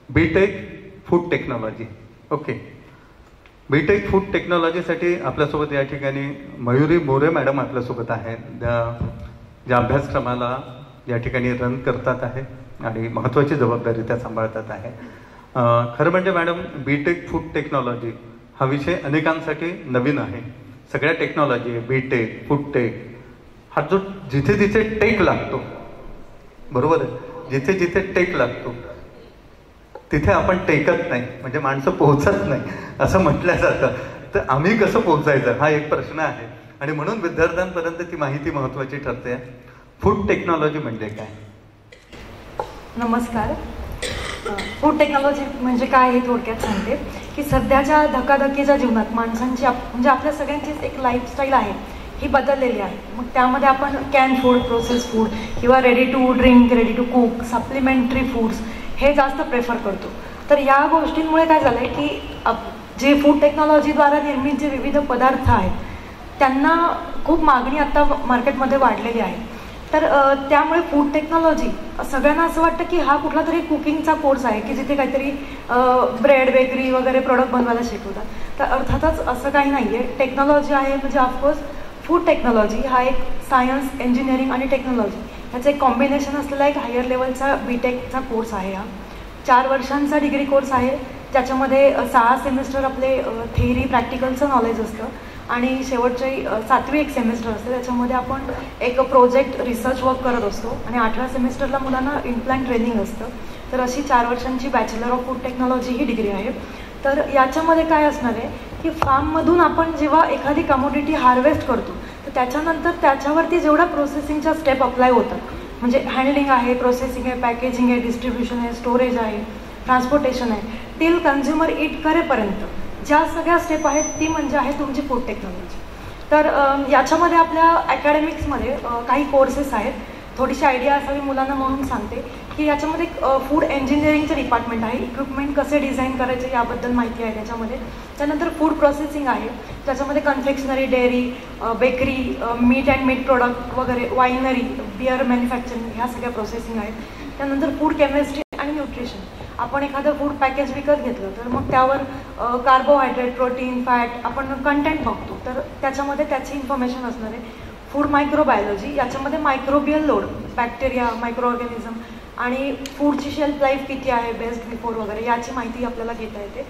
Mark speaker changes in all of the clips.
Speaker 1: BTech food technology. Okay, B Tech food टेक्नॉलॉजीसाठी आपल्यासोबत या ठिकाणी मयुरी मोरे मॅडम आपल्यासोबत आहेत, ज्या अभ्यासक्रमाला या ठिकाणी रन करतात आहे आणि महत्त्वाची जबाबदारी त्या सांभाळतात आहे. खरं म्हणजे मॅडम, बीटेक फूड टेक्नॉलॉजी हा विषय अनेकांसाठी नवीन आहे. सगळ्या टेक्नॉलॉजी, बीटेक, फूड टेक, हा जो जिथे जिथे टेक लागतो, बरोबर आहे, जिथे जिथे टेक लागतो तिथे आपण टेकत नाही, म्हणजे माणसं पोहोचत नाही असं म्हटलं जातं. तर आम्ही कसं पोहोचायचं हा एक प्रश्न आहे आणि म्हणून विद्यार्थ्यांपर्यंत ती माहिती महत्त्वाची ठरते. फूड टेक्नॉलॉजी म्हणजे काय?
Speaker 2: नमस्कार. फूड टेक्नॉलॉजी म्हणजे काय हे थोडक्यात सांगते की सध्याच्या धकाधकीच्या जीवनात माणसांची म्हणजे आपल्या सगळ्यांचीच एक लाईफस्टाईल आहे ही बदललेली आहे. मग त्यामध्ये आपण कॅन फूड, प्रोसेस फूड किंवा ready to drink, ready to cook, supplementary foods हे जास्त प्रेफर करतो. तर या गोष्टींमुळे काय झालं आहे की जे फूड टेक्नॉलॉजीद्वारा निर्मित जे विविध पदार्थ आहेत त्यांना खूप मागणी आत्ता मार्केटमध्ये वाढलेली आहे. तर त्यामुळे फूड टेक्नॉलॉजी सगळ्यांना असं वाटतं की हा कुठला तरी कुकिंगचा कोर्स आहे की जिथे काहीतरी ब्रेड, बेकरी वगैरे प्रोडक्ट बनवायला शिकवतात. तर अर्थातच असं काही नाही आहे. टेक्नॉलॉजी आहे म्हणजे ऑफकोर्स फूड टेक्नॉलॉजी हा एक सायन्स, इंजिनिअरिंग आणि टेक्नॉलॉजी ह्याचं एक कॉम्बिनेशन असलेला एक हायर लेवलचा बीटेकचा कोर्स आहे. हा 4 वर्षांचा डिग्री कोर्स आहे ज्याच्यामध्ये 6 सेमिस्टर आपले थेअरी प्रॅक्टिकलचं नॉलेज असतं आणि शेवटची 7वी एक सेमिस्टर असते त्याच्यामध्ये आपण एक प्रोजेक्ट रिसर्च वर्क करत असतो आणि 8व्या सेमिस्टरला मुलांना इनप्लांट ट्रेनिंग असतं. तर अशी 4 वर्षांची bachelor of food technology he degree आहे. तर याच्यामध्ये काय असणार आहे की फार्ममधून आपण जेव्हा एखादी कमोडिटी हार्वेस्ट करतो तर त्याच्यानंतर त्याच्यावरती जेवढ्या प्रोसेसिंगच्या स्टेप अप्लाय होतात, म्हणजे हँडलिंग आहे, प्रोसेसिंग आहे, पॅकेजिंग आहे, डिस्ट्रीब्युशन आहे, स्टोरेज आहे, ट्रान्सपोर्टेशन आहे, टिल कन्झ्युमर इट करेपर्यंत ज्या सगळ्या स्टेप आहेत ती म्हणजे आहे तुमची फूड टेक्नॉलॉजी. तर याच्यामध्ये आपल्या अकॅडमिक्समध्ये काही कोर्सेस आहेत. थोडीशी आयडिया असावी मुलांना म्हणून सांगते की याच्यामध्ये फूड इंजिनिअरिंगचं डिपार्टमेंट आहे, इक्विपमेंट कसे डिझाईन करायचे याबद्दल माहिती आहे त्याच्यामध्ये. त्यानंतर फूड प्रोसेसिंग आहे, त्याच्यामध्ये confectionery, dairy, bakery, meat and meat product वगैरे, वाईनरी, बिअर मॅन्युफॅक्चरिंग ह्या सगळ्या प्रोसेसिंग आहेत. त्यानंतर फूड केमिस्ट्री आणि न्यूट्रिशन. आपण एखादं फूड पॅकेज विकत घेतलं तर मग त्यावर कार्बोहायड्रेट, प्रोटीन, फॅट आपण कंटेंट बघतो, तर त्याच्यामध्ये त्याची इन्फॉर्मेशन असणार आहे. फूड मायक्रोबायोलॉजी, याच्यामध्ये microbial load, bacteria, micro organism आणि फूडची शेल्फ लाईफ किती आहे, बेस्ट बिफोर वगैरे याची माहिती आपल्याला घेता येते.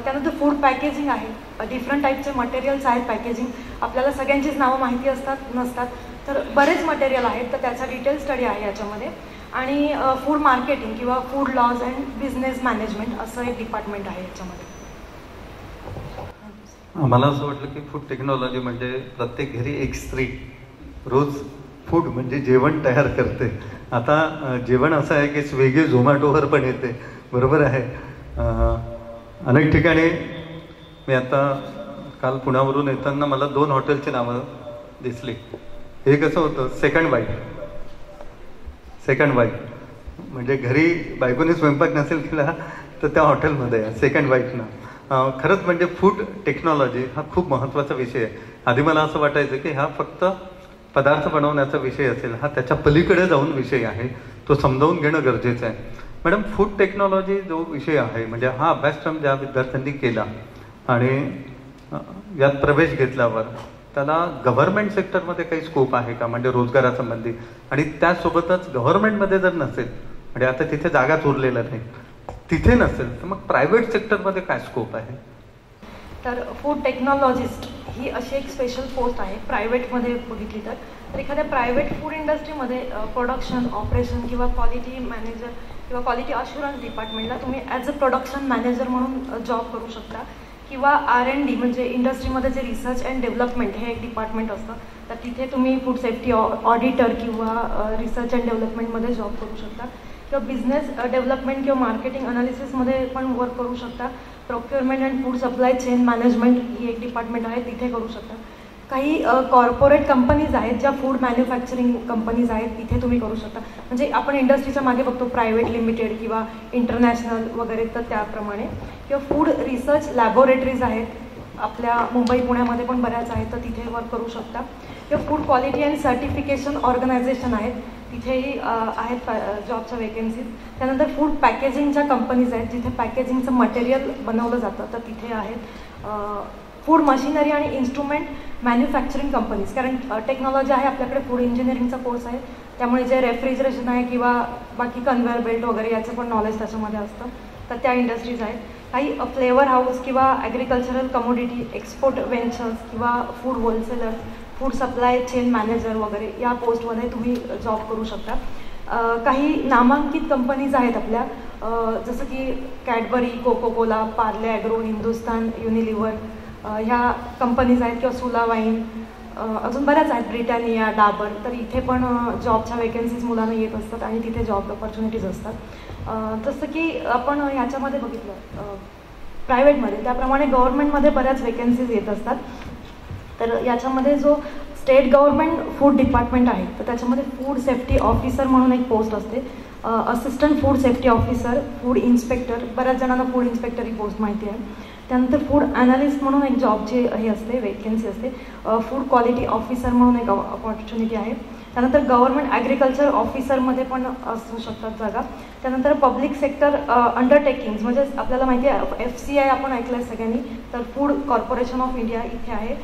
Speaker 2: त्यानंतर फूड पॅकेजिंग आहे, डिफरंट टाईपचे मटेरियल्स आहेत पॅकेजिंग. आपल्याला सगळ्यांचीच नावं माहिती असतात नसतात, तर बरेच मटेरियल आहेत, तर त्याचा डिटेल स्टडी आहे याच्यामध्ये. आणि फूड मार्केटिंग किंवा food laws and business management असं एक डिपार्टमेंट आहे याच्यामध्ये.
Speaker 1: मला असं वाटलं की फूड टेक्नॉलॉजी म्हणजे प्रत्येक घरी एक स्त्री रोज फूड म्हणजे जेवण तयार करते. आता जेवण असं आहे की स्विगी, झोमॅटोवर पण येते, बरोबर आहे. अनेक ठिकाणी मी आता काल पुण्यावरून येताना मला 2 हॉटेलची नावं दिसली. एक असं होतं सेकंड बाईट, म्हणजे घरी बायकोनी स्वयंपाक नसेल केला तर त्या हॉटेलमध्ये आहे सेकंड बाईटनं. खरंच म्हणजे फूड टेक्नॉलॉजी हा खूप महत्त्वाचा विषय आहे. आधी मला असं वाटायचं की हा फक्त पदार्थ बनवण्याचा विषय असेल, हा त्याच्या पलीकडे जाऊन विषय आहे, तो समजावून घेणं गरजेचं आहे. मॅडम, फूड टेक्नॉलॉजी जो विषय आहे म्हणजे हा अभ्यासक्रम ज्या विद्यार्थ्यांनी केला आणि यात प्रवेश घेतल्यावर त्याला गव्हर्नमेंट सेक्टरमध्ये काही स्कोप आहे का, म्हणजे रोजगारासंबंधी? आणि त्यासोबतच गव्हर्नमेंटमध्ये जर नसेल, म्हणजे आता तिथे जागाच उरलेल्या नाही, तिथे नसेल तर मग प्रायव्हेट सेक्टरमध्ये काय स्कोप आहे?
Speaker 2: तर फूड टेक्नॉलॉजिस्ट ही अशी एक स्पेशल पोस्ट आहे प्रायव्हेटमध्ये बघितली तर एखाद्या प्रायव्हेट फूड इंडस्ट्रीमध्ये प्रोडक्शन, ऑपरेशन किंवा क्वालिटी मॅनेजर किंवा क्वालिटी अश्युरन्स डिपार्टमेंटला तुम्ही ॲज अ प्रोडक्शन मॅनेजर म्हणून जॉब करू शकता. किंवा R&D म्हणजे इंडस्ट्रीमध्ये जे रिसर्च अँड डेव्हलपमेंट हे एक डिपार्टमेंट असतं, तर तिथे तुम्ही फूड सेफ्टी ऑडिटर किंवा रिसर्च अँड डेव्हलपमेंटमध्ये जॉब करू शकता. किंवा बिझनेस डेव्हलपमेंट किंवा मार्केटिंग अनालिसिसमध्ये पण वर्क करू शकता. Procurement and food supply chain management ही एक डिपार्टमेंट आहे, तिथे करू शकता. काही कॉर्पोरेट कंपनीज आहेत ज्या फूड मॅन्युफॅक्चरिंग कंपनीज आहेत, तिथे तुम्ही करू शकता. म्हणजे आपण इंडस्ट्रीच्या मागे बघतो प्रायव्हेट लिमिटेड किंवा इंटरनॅशनल वगैरे, तर त्याप्रमाणे. किंवा फूड रिसर्च लॅबोरेटरीज आहेत आपल्या मुंबई, पुण्यामध्ये पण बऱ्याच आहेत, तर तिथे वर्क करू शकता. किंवा food quality and certification organisation आहेत, तिथेही आहेत जॉबच्या वेकेन्सीज. त्यानंतर फूड पॅकेजिंगच्या कंपनीज आहेत जिथे पॅकेजिंगचं मटेरियल बनवलं जातं, तर तिथे आहेत. फूड मशिनरी आणि इन्स्ट्रुमेंट मॅन्युफॅक्चरिंग कंपनीज, कारण टेक्नॉलॉजी आहे आपल्याकडे, फूड इंजिनिअरिंगचा कोर्स आहे, त्यामुळे जे रेफ्रिजरेशन आहे किंवा बाकी कन्व्हेअर बेल्ट वगैरे याचं पण नॉलेज त्याच्यामध्ये असतं, तर त्या इंडस्ट्रीज आहेत. काही फ्लेवर हाऊस किंवा ॲग्रिकल्चरल कमोडिटी एक्सपोर्ट व्हेंचर्स किंवा food wholesaler, food supply chain manager वगैरे या पोस्टमध्ये तुम्ही जॉब करू शकता. काही नामांकित कंपनीज आहेत आपल्या, जसं की Cadbury, Coca Cola, Parle Agro, Hindustan Unilever ह्या कंपनीज आहेत, किंवा सुला वाईन, अजून बऱ्याच आहेत, ब्रिटानिया, डाबर. तर इथे पण जॉबच्या वेकेन्सीज मुलांना येत असतात आणि तिथे जॉब ऑपॉर्च्युनिटीज असतात. जसं की आपण ह्याच्यामध्ये बघितलं प्रायव्हेटमध्ये, त्याप्रमाणे गव्हर्नमेंटमध्ये बऱ्याच वेकेन्सीज येत असतात. तर याच्यामध्ये जो स्टेट गव्हर्नमेंट फूड डिपार्टमेंट आहे, तर त्याच्यामध्ये फूड सेफ्टी ऑफिसर म्हणून एक पोस्ट असते, assistant food safety officer, food inspector, बऱ्याच जणांना फूड इन्स्पेक्टर ही पोस्ट माहिती आहे. त्यानंतर फूड ॲनालिस्ट म्हणून एक जॉबची हे असते, वेकेन्सी असते. फूड क्वालिटी ऑफिसर म्हणून एक ऑपॉर्च्युनिटी आहे. त्यानंतर गव्हर्नमेंट ॲग्रिकल्चर ऑफिसरमध्ये पण असू शकतात जागा. त्यानंतर पब्लिक सेक्टर अंडरटेकिंग्स, म्हणजे आपल्याला माहिती आहे FCI आपण ऐकलं आहे सगळ्यांनी, तर फूड कॉर्पोरेशन ऑफ इंडिया इथे आहे.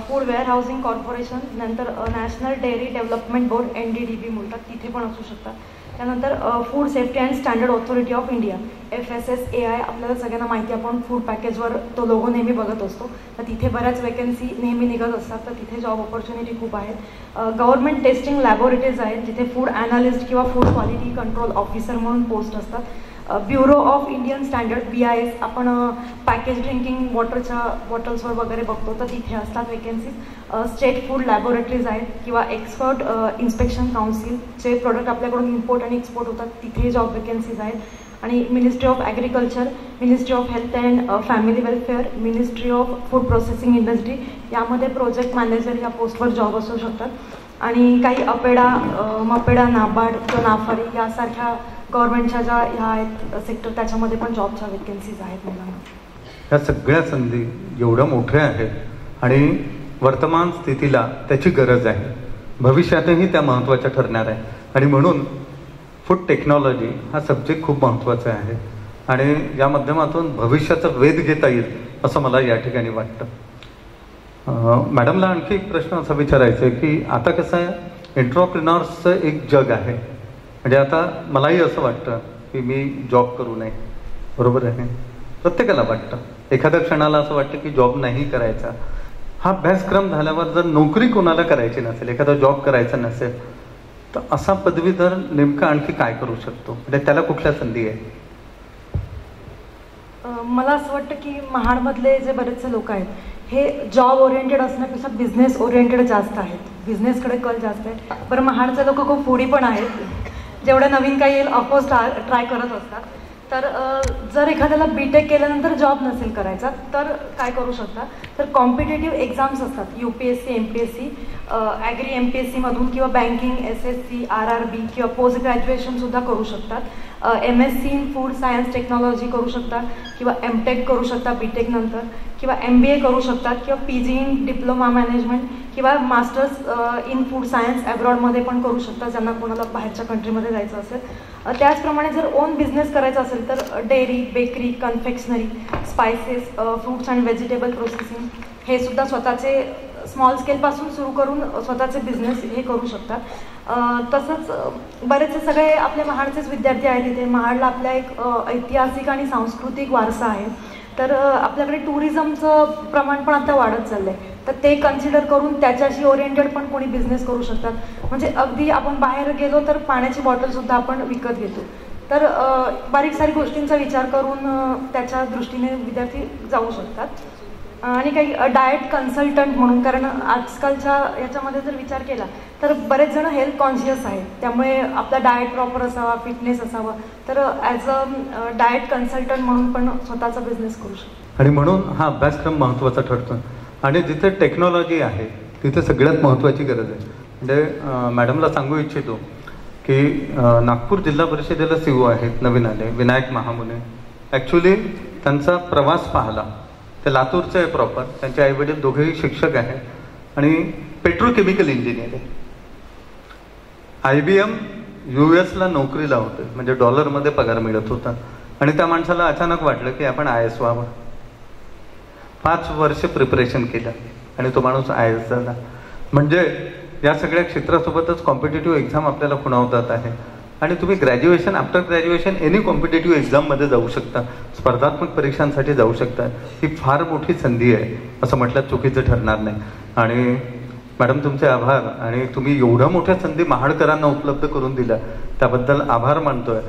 Speaker 2: फूड वेअर हाऊसिंग कॉर्पोरेशन, नंतर national dairy development board NDDB बोलतात, तिथे पण असू शकतात. त्यानंतर food safety and standard authority of India FSSAI, आपल्याला सगळ्यांना माहिती आहे, आपण फूड पॅकेजवर तो लोगो नेहमी बघत असतो, तर तिथे बऱ्याच वेकेन्सी नेहमी निघत असतात, तर तिथे जॉब ऑपॉर्च्युनिटी खूप आहेत. गव्हर्नमेंट टेस्टिंग लॅबोरेटरीज आहेत जिथे फूड ॲनालिस्ट किंवा फूड क्वालिटी कंट्रोल ऑफिसर म्हणून पोस्ट असतात. Bureau of Indian standard BIS, आपण पॅकेज ड्रिंकिंग वॉटरच्या बॉटल्सवर वगैरे बघतो, तर तिथे असतात वेकेन्सीज. स्टेट फूड लॅबोरेटरीज आहेत किंवा एक्सपर्ट इन्स्पेक्शन काउन्सिल, जे प्रोडक्ट आपल्याकडून इम्पोर्ट आणि एक्सपोर्ट होतात तिथे जॉब वेकेन्सीज आहेत. आणि ministry of agriculture, ministry of health and family welfare, ministry of food processing industry, यामध्ये प्रोजेक्ट मॅनेजर या पोस्टवर जॉब असू शकतात. आणि काही अपेडा, मपेडा, नाबार्ड किंवा नाफारी यासारख्या गव्हर्नमेंटच्या ज्या ह्या आहेत सेक्टर, त्याच्यामध्ये पण जॉबच्या वेकेन्सीज आहेत मुलांना.
Speaker 1: ह्या सगळ्या संधी एवढ्या मोठ्या आहेत आणि वर्तमान स्थितीला त्याची गरज आहे, भविष्यातही त्या महत्त्वाच्या ठरणार आहे. आणि म्हणून फूड टेक्नॉलॉजी हा सब्जेक्ट खूप महत्त्वाचा आहे आणि या माध्यमातून भविष्याचा वेध घेता येईल असं मला या ठिकाणी वाटतं. मॅडमला आणखी एक प्रश्न असा विचारायचा आहे की आता कसं आहे, एंटरप्रेन्योर्सचं एक जग आहे. म्हणजे आता मलाही असं वाटतं की मी जॉब करू नये, बरोबर आहे, प्रत्येकाला वाटतं. एखाद्या क्षणाला असं वाटतं की जॉब नाही करायचा. हा अभ्यासक्रम झाल्यावर जर नोकरी कोणाला करायची नसेल, एखादा जॉब करायचा नसेल, तर असा पदवीधर नेमका आणखी काय करू शकतो, म्हणजे त्याला कुठल्या संधी आहे?
Speaker 2: मला असं वाटतं की महाडमधले जे बरेचसे लोक आहेत हे जॉब ओरिएंटेड असण्यापेक्षा बिझनेस ओरिएंटेड जास्त आहेत, बिझनेसकडे कल जास्त आहे. बरं, महाडचे लोक खूप फूडी पण आहेत, जेवढं नवीन काही येईल ऑफकोर्स ट्राय करत असतात. तर जर एखाद्याला BTech केल्यानंतर जॉब नसेल करायचा तर काय करू शकता, तर कॉम्पिटेटिव्ह एक्झाम्स असतात, UPSC, MPSC, ॲग्री MPSCमधून किंवा बँकिंग, SSC, RRB किंवा पोस्ट ग्रॅज्युएशनसुद्धा करू शकतात. MSc in food science technology करू शकता किंवा MTech करू शकता BTech नंतर, किंवा MBA करू शकतात किंवा PG इन डिप्लोमा मॅनेजमेंट किंवा मास्टर्स इन फूड सायन्स ॲब्रॉडमध्ये पण करू शकता, ज्यांना कोणाला बाहेरच्या कंट्रीमध्ये जायचं असेल. त्याचप्रमाणे जर ओन बिझनेस करायचा असेल तर dairy, bakery, confectionery, spices, fruits and vegetable processing, हे सुद्धा स्वतःचे स्मॉल स्केलपासून सुरू करून स्वतःचे बिझनेस हे करू शकतात. तसंच बरेचसे सगळे आपले महाडचेच विद्यार्थी आहेत इथे. महाडला आपल्या एक ऐतिहासिक आणि सांस्कृतिक वारसा आहे, तर आपल्याकडे टुरिझमचं प्रमाण पण आता वाढत चाललं आहे, तर ते कन्सिडर करून त्याच्याशी ओरिएंटेड पण कोणी बिझनेस करू शकतात. म्हणजे अगदी आपण बाहेर गेलो तर पाण्याची बॉटलसुद्धा आपण विकत घेतो, तर बारीक सारी गोष्टींचा विचार करून त्याच्या दृष्टीने विद्यार्थी जाऊ शकतात. आणि काही डाएट कन्सल्टंट म्हणून, कारण आजकालच्या याच्यामध्ये जर विचार केला तर बरेच जण हेल्थ कॉन्शियस आहेत, त्यामुळे आपला डाएट प्रॉपर असावा, फिटनेस असावा, तर ॲज अ डाएट कन्सल्टंट म्हणून पण स्वतःचा बिझनेस करू शकतो.
Speaker 1: आणि म्हणून हा अभ्यासक्रम महत्त्वाचा ठरतो. आणि जिथे टेक्नॉलॉजी आहे तिथे सगळ्यात महत्त्वाची गरज आहे. म्हणजे मॅडमला सांगू इच्छितो की नागपूर जिल्हा परिषदेला CEO आहेत, नवीन आले, विनायक महामुने. ॲक्च्युली त्यांचा प्रवास पाहिला, ते लातूरचे आहे प्रॉपर, त्यांचे आईवडील दोघेही शिक्षक आहेत आणि पेट्रोकेमिकल इंजिनियर आहे. IBM US ला नोकरीला होते, म्हणजे डॉलरमध्ये पगार मिळत होता. आणि त्या माणसाला अचानक वाटलं की आपण IAS व्हावं. 5 वर्ष प्रिपरेशन केलं आणि तो माणूस IAS झाला. म्हणजे या सगळ्या क्षेत्रासोबतच कॉम्पिटेटिव्ह एक्झाम आपल्याला खुणावतात आहे. आणि तुम्ही graduation, after graduation any competitive एक्झाममध्ये जाऊ शकता, स्पर्धात्मक परीक्षांसाठी जाऊ शकता. ही फार मोठी संधी आहे असं म्हटलं चुकीचं ठरणार नाही. आणि मॅडम तुमचे आभार. आणि तुम्ही एवढ्या मोठ्या संधी महाडकरांना उपलब्ध करून दिल्या त्याबद्दल आभार मानतोय.